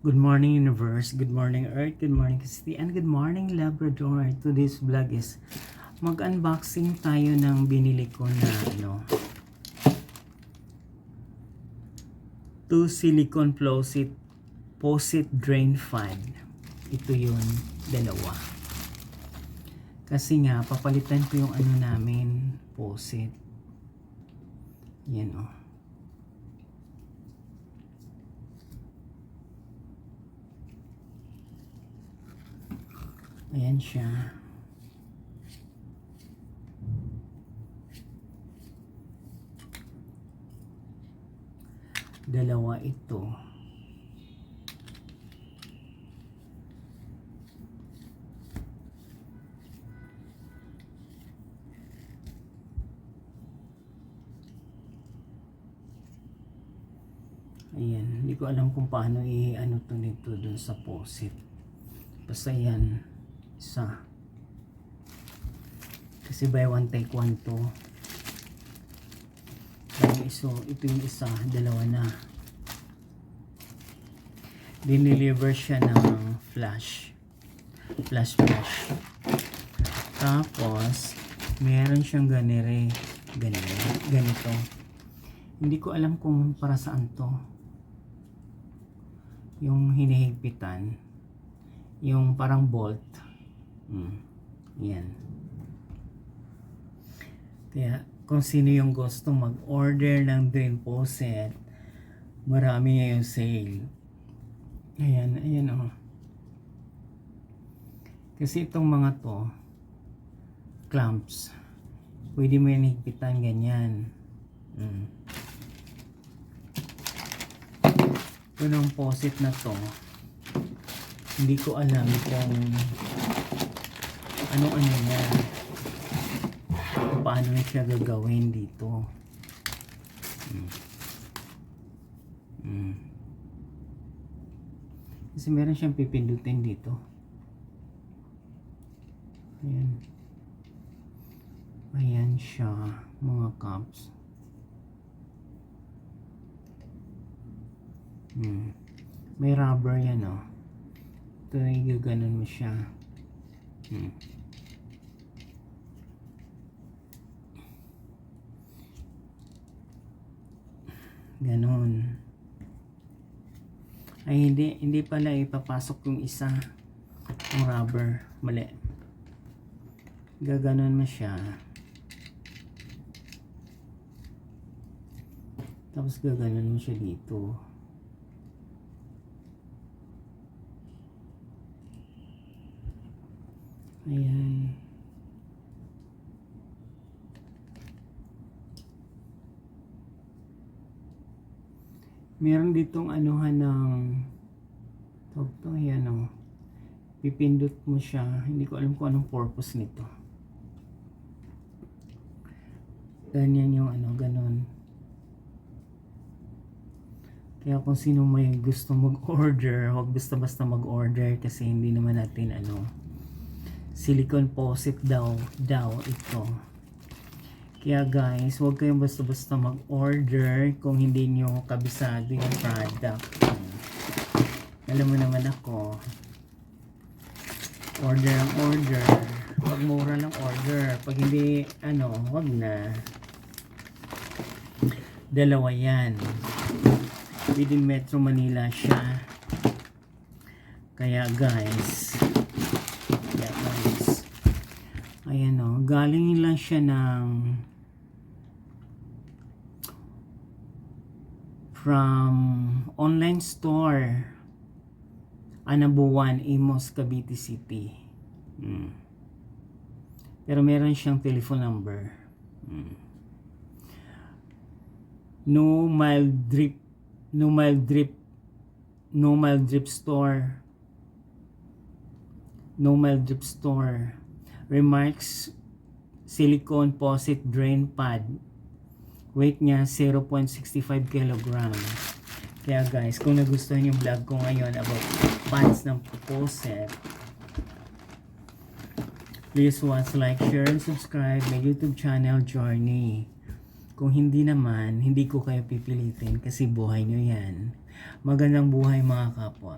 Good morning universe, good morning earth, good morning city, and good morning Labrador. Today's vlog is mag-unboxing tayo ng binili ko na 2 silicone faucet drain fan. Ito yun, dalawa. Kasi nga, papalitan ko yung namin, faucet. Yan o. Ayan siya. Dalawa ito. Ayan, hindi ko alam kung paano i-ano to nito dun sa faucet. Basta yan. Isa. Kasi buy one take one to. Ito yung isa, dalawa na. Dineliver siya ng flash. Tapos meron siyang ganito. Hindi ko alam kung para saan to. Yung hinihigpitan, yung parang bolt. Yan. Kaya kung sino yung gusto mag-order ng drain faucet, marami ngayong sale. Ayan oh. Kasi itong mga to, clamps, pwede mo yan higpitan ganyan. Ito ng faucet na to, hindi ko alam kung ano niya, paano siya gagawin dito. Kasi meron siyang pipindutin dito. Ayan siya, mga cups. May rubber yan oh. Ito yung gaganon mo siya. Ganon. Ay hindi pala ipapasok yung isa, yung rubber, mali. Gaganon mo siya. Tapos gaganon mo siya dito. Ayan. Meron ditong anuhan ng ayan o. Pipindot mo siya. Hindi ko alam kung anong purpose nito. Ganyan yung ganon. Kaya kung sino may gusto mag-order, huwag basta-basta mag-order kasi hindi naman natin silicone faucet daw ito. Kaya guys, huwag kayong basta-basta mag-order kung hindi nyo kabisado yung product. Alam mo naman ako, order ang order, huwag mura lang order. Pag hindi, huwag na. Dalawa yan. Within Metro Manila siya. Kaya guys, ayan o, galing lang siya ng from online store Anabuan, Imos, Cavite City. Pero meron siyang telephone number. No mild drip store. Remarks silicone faucet drain pad. Weight niya 0.65 kg. Kaya guys, kung nagustuhan yung vlog ko ngayon about pads ng faucet, please watch, like, share, and subscribe my YouTube channel Journey. Kung hindi naman, hindi ko kayo pipilitin kasi buhay nyo yan. Magandang buhay mga kapwa.